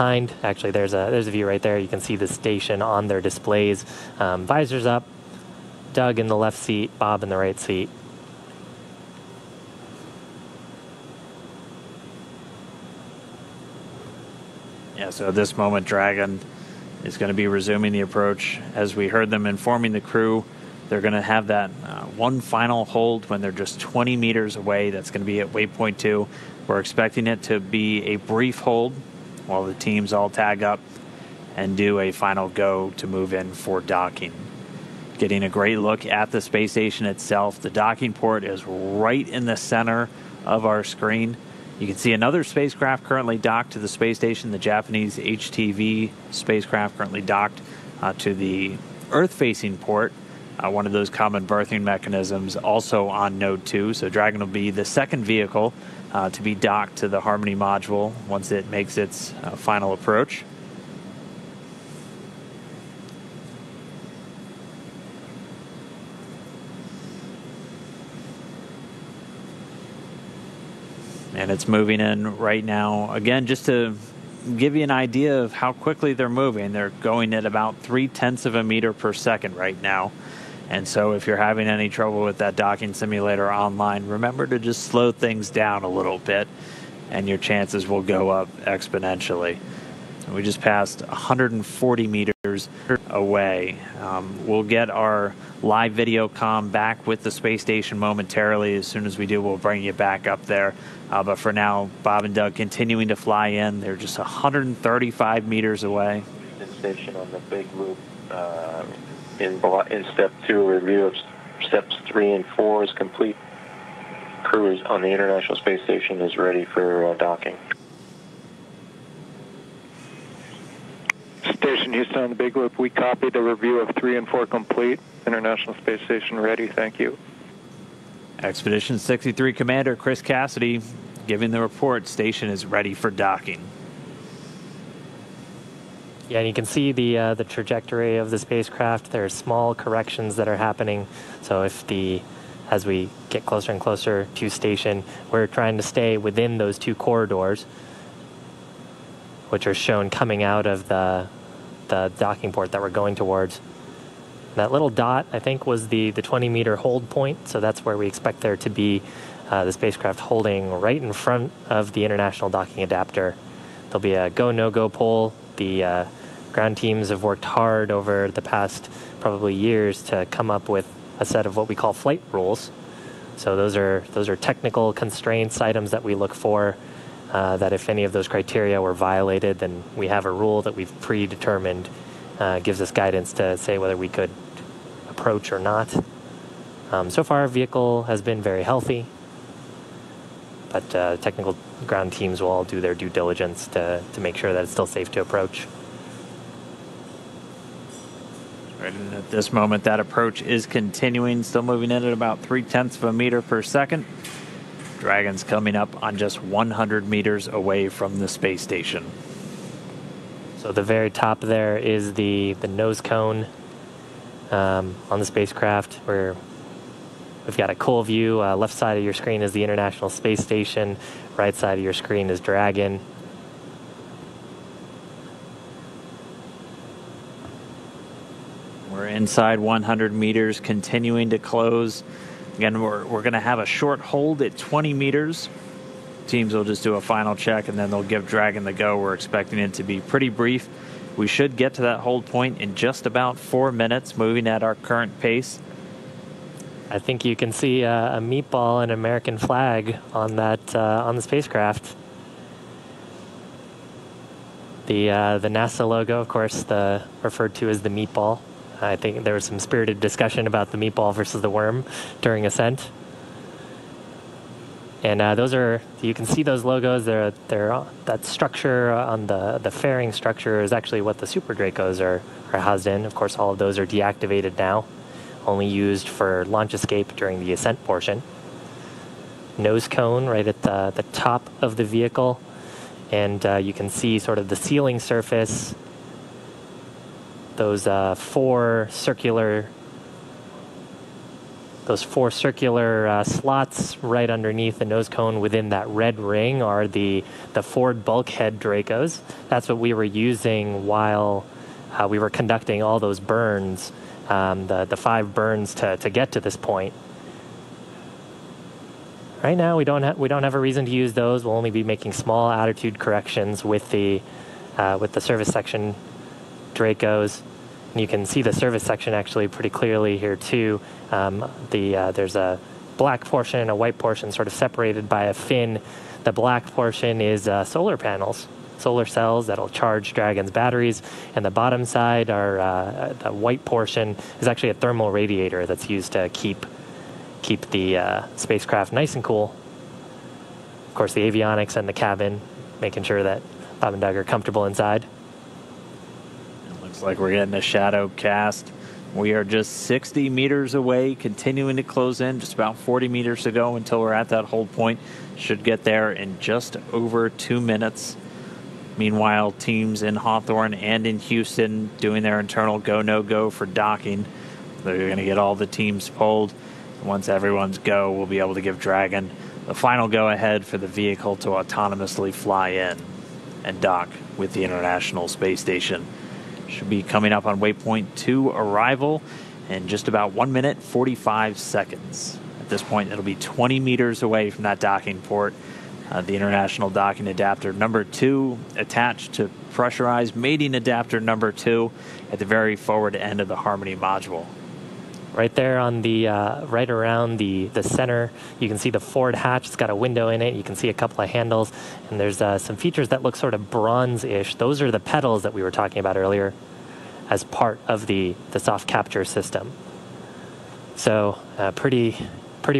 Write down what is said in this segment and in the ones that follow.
behind. Actually, there's a view right there. You can see the station on their displays. Visors up, Doug in the left seat, Bob in the right seat. Yeah, so at this moment, Dragon is going to be resuming the approach. As we heard them informing the crew, they're going to have that one final hold when they're just 20 meters away. That's going to be at waypoint 2. We're expecting it to be a brief hold while the teams all tag up and do a final go to move in for docking. Getting a great look at the space station itself. The docking port is right in the center of our screen. You can see another spacecraft currently docked to the space station, the Japanese HTV spacecraft currently docked to the Earth-facing port. One of those common berthing mechanisms also on Node 2. So Dragon will be the second vehicle to be docked to the Harmony module once it makes its final approach. And it's moving in right now. Again, just to give you an idea of how quickly they're moving, they're going at about 0.3 of a meter per second right now. And so if you're having any trouble with that docking simulator online, remember to just slow things down a little bit and your chances will go up exponentially. We just passed 140 meters away. We'll get our live video comm back with the space station momentarily. As soon as we do, we'll bring you back up there. But for now, Bob and Doug continuing to fly in. They're just 135 meters away. Station on the big loop in step 2, review of steps 3 and 4 is complete. Crew is on the International Space Station is ready for docking. Station Houston on the big loop, we copy the review of 3 and 4 complete. International Space Station ready, thank you. Expedition 63 Commander Chris Cassidy giving the report, station is ready for docking. Yeah, and you can see the trajectory of the spacecraft. There are small corrections that are happening. So as we get closer and closer to station, we're trying to stay within those 2 corridors, which are shown coming out of the docking port that we're going towards. That little dot, I think, was the 20-meter hold point, so that's where we expect there to be the spacecraft holding right in front of the International Docking Adapter. There'll be a go, no-go poll. The ground teams have worked hard over the past probably years to come up with a set of what we call flight rules. So those are technical constraints, items that we look for, that if any of those criteria were violated, then we have a rule that we've predetermined, gives us guidance to say whether we could approach or not. So far, our vehicle has been very healthy, but technical ground teams will all do their due diligence to make sure that it's still safe to approach. Right, and at this moment, that approach is continuing, still moving in at about 0.3 of a meter per second. Dragon's coming up on just 100 meters away from the space station. So the very top there is the nose cone on the spacecraft, where we've got a cool view. Left side of your screen is the International Space Station. Right side of your screen is Dragon. We're inside 100 meters, continuing to close. Again, we're going to have a short hold at 20 meters. Teams will just do a final check, and then they'll give Dragon the go. We're expecting it to be pretty brief. We should get to that hold point in just about 4 minutes, moving at our current pace. I think you can see a meatball and American flag on that on the spacecraft. The NASA logo, of course, referred to as the meatball. I think there was some spirited discussion about the meatball versus the worm during ascent. And you can see those logos. That structure on the fairing structure is actually what the Super Dracos are housed in. Of course, all of those are deactivated now, only used for launch escape during the ascent portion. Nose cone right at the top of the vehicle, and you can see sort of the sealing surface. Those 4 circular those 4 circular slots right underneath the nose cone within that red ring are the forward bulkhead Dracos. That's what we were using while we were conducting all those burns, the 5 burns to get to this point. Right now, we don't have a reason to use those. We'll only be making small attitude corrections with the service section Dracos. And you can see the service section actually pretty clearly here too. There's a black portion and a white portion sort of separated by a fin. The black portion is solar panels, solar cells that'll charge Dragon's batteries. And the bottom side, the white portion, is actually a thermal radiator that's used to keep the spacecraft nice and cool. Of course, the avionics and the cabin, making sure that Bob and Doug are comfortable inside. It looks like we're getting a shadow cast. We are just 60 meters away, continuing to close in, just about 40 meters to go until we're at that hold point. Should get there in just over 2 minutes. Meanwhile, teams in Hawthorne and in Houston doing their internal go, no go for docking. They're going to get all the teams pulled. Once everyone's go, we'll be able to give Dragon the final go-ahead for the vehicle to autonomously fly in and dock with the International Space Station. Should be coming up on waypoint 2 arrival in just about 1 minute, 45 seconds. At this point, it'll be 20 meters away from that docking port. The International Docking Adapter number 2 attached to pressurized mating adapter number 2 at the very forward end of the Harmony module. Right there on the right around the center, you can see the forward hatch. It's got a window in it. You can see a couple of handles, and there's some features that look sort of bronze-ish. Those are the pedals that we were talking about earlier as part of the soft capture system. So pretty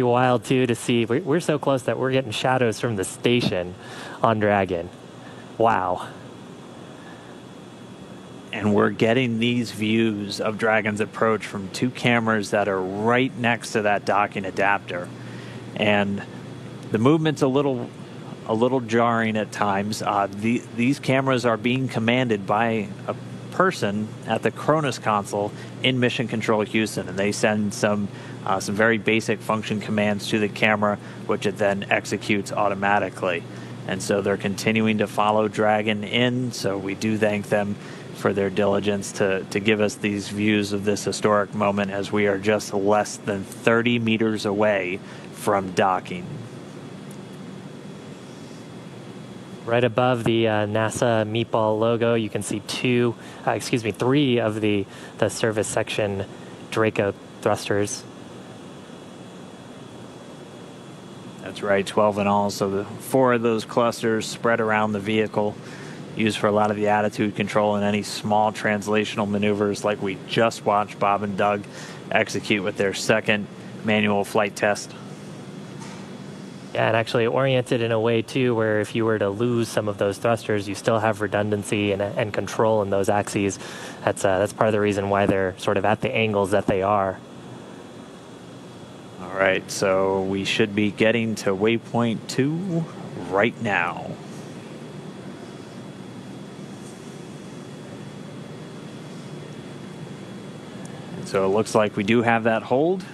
wild too to see. We're so close that we're getting shadows from the station on Dragon. Wow. And we're getting these views of Dragon's approach from 2 cameras that are right next to that docking adapter. And the movement's a little jarring at times. These cameras are being commanded by a person at the Cronus console in Mission Control Houston, and they send some very basic function commands to the camera, which it then executes automatically. And so they're continuing to follow Dragon in, so we do thank them for their diligence to give us these views of this historic moment as we are just less than 30 meters away from docking. Right above the NASA meatball logo, you can see 3 of the service section Draco thrusters. That's right, 12 in all. So the 4 of those clusters spread around the vehicle, used for a lot of the attitude control and any small translational maneuvers like we just watched Bob and Doug execute with their second manual flight test. Yeah, and actually oriented in a way too where if you were to lose some of those thrusters, you still have redundancy and control in those axes. That's part of the reason why they're sort of at the angles that they are. All right, so we should be getting to waypoint 2 right now. So it looks like we do have that hold.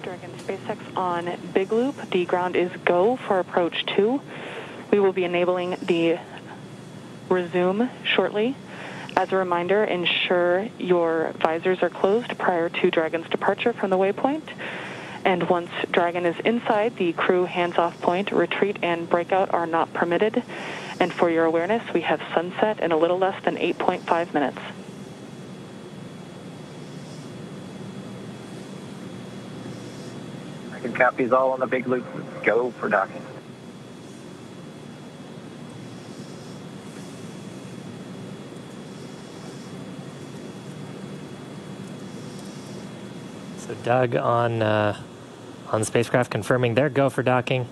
Dragon SpaceX on Big Loop. The ground is go for approach 2. We will be enabling the resume shortly. As a reminder, ensure your visors are closed prior to Dragon's departure from the waypoint. And once Dragon is inside, the crew hands-off point, retreat and breakout are not permitted. And for your awareness, we have sunset in a little less than 8.5 minutes. Copies all on the Big Loop. Go for docking. So Doug on the spacecraft confirming their go for docking.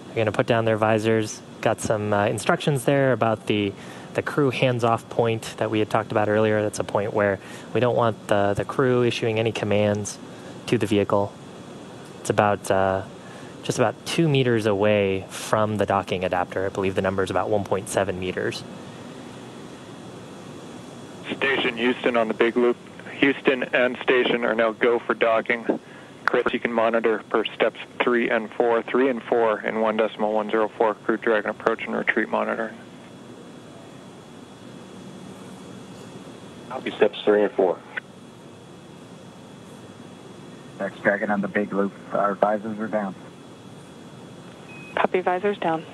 They're going to put down their visors. Got some instructions there about the crew hands-off point that we had talked about earlier. That's a point where we don't want the crew issuing any commands to the vehicle. It's about just about 2 meters away from the docking adapter. I believe the number is about 1.7 meters. Station Houston on the Big Loop. Houston and station are now go for docking. Chris, you can monitor per steps 3 and 4. 3 and 4 in 1.104 Crew Dragon approach and retreat monitoring. Copy steps 3 and 4. Next Dragon on the big loop. Our visors are down. Copy, visors down.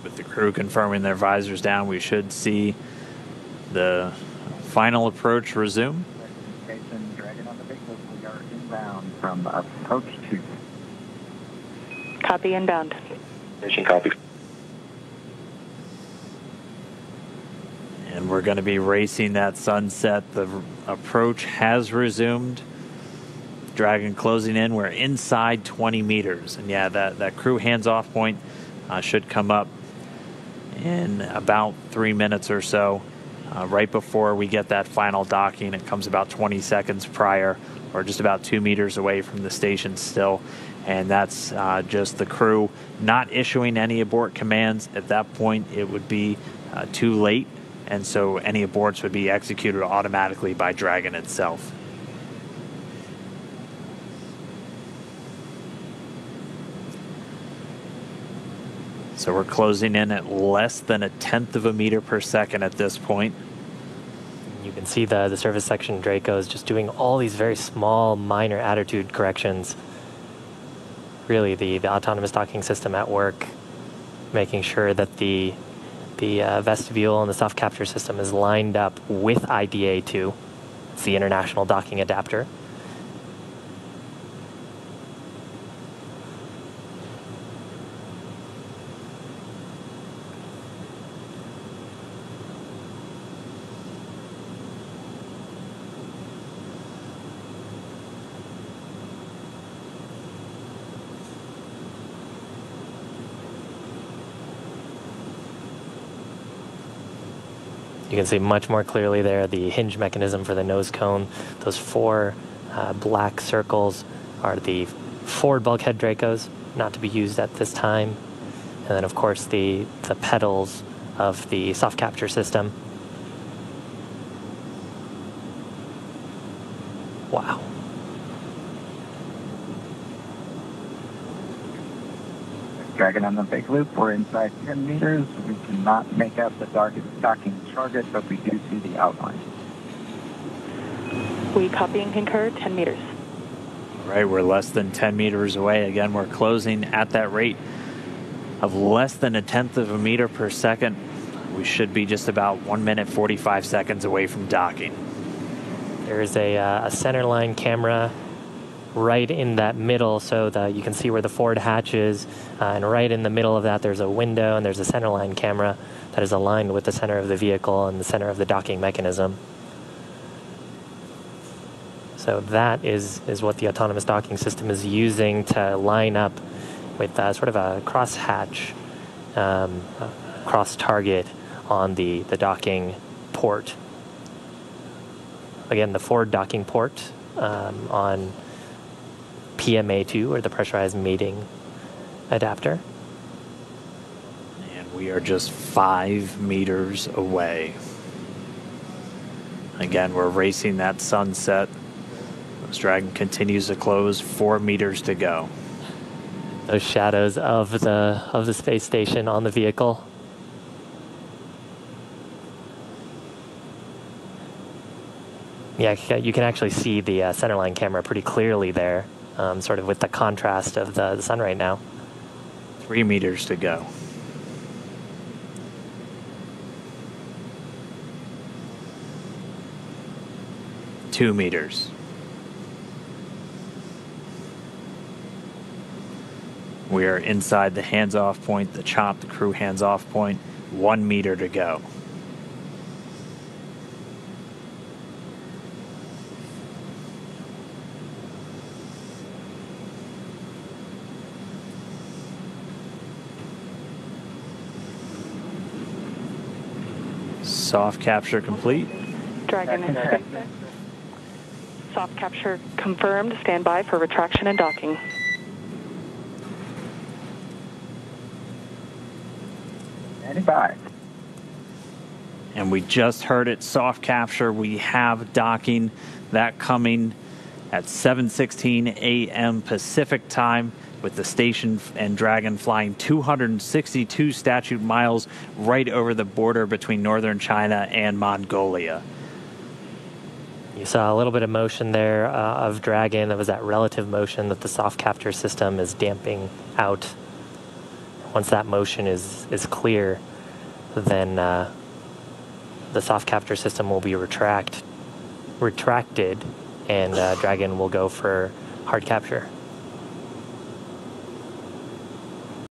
With the crew confirming their visors down, we should see the final approach resume. Station Dragon on the big loop. We are inbound from approach 2. Copy, inbound. Station copy. And we're going to be racing that sunset. The approach has resumed. Dragon closing in. We're inside 20 meters. And yeah, that crew hands-off point should come up in about 3 minutes or so. Right before we get that final docking, it comes about 20 seconds prior, or just about 2 meters away from the station still. And that's just the crew not issuing any abort commands. At that point, it would be too late. And so any aborts would be executed automatically by Dragon itself. So we're closing in at less than 1/10 of a meter per second at this point. You can see the service section Draco is just doing all these very small, minor attitude corrections. Really, the autonomous docking system at work, making sure that the vestibule and the soft capture system is lined up with IDA2. It's the International Docking Adapter. You can see much more clearly there the hinge mechanism for the nose cone. Those 4 black circles are the forward bulkhead Dracos, not to be used at this time. And then, of course, the pedals of the soft capture system. Wow. Dragon on the big loop. We're inside 10 meters. We cannot make out the docking target, but we do see the outline. We copy and concur, 10 meters. All right, we're less than 10 meters away. Again, we're closing at that rate of less than 1/10 of a meter per second. We should be just about 1 minute, 45 seconds away from docking. There's a centerline camera right in that middle, so that you can see where the forward hatch is, and right in the middle of that there's a window and there's a centerline camera that is aligned with the center of the vehicle and the center of the docking mechanism. So that is what the autonomous docking system is using to line up with sort of a cross-hatch, cross-target on the docking port. Again, the forward docking port on PMA2, or the pressurized mating adapter. And we are just 5 meters away. Again, we're racing that sunset. This Dragon continues to close, 4 meters to go. Those shadows of the space station on the vehicle. Yeah, you can actually see the centerline camera pretty clearly there, sort of with the contrast of the sun right now. 3 meters to go. Two meters. We are inside the hands-off point, the chop, the crew hands-off point. 1 meter to go. Soft capture complete. Dragon is soft capture confirmed. Stand by for retraction and docking. Standing by. And we just heard it, soft capture. We have docking, that coming at 7:16 a.m. Pacific time, with the station and Dragon flying 262 statute miles right over the border between northern China and Mongolia. You saw a little bit of motion there of Dragon. That was that relative motion that the soft capture system is damping out. Once that motion is clear, then the soft capture system will be retracted, and Dragon will go for hard capture.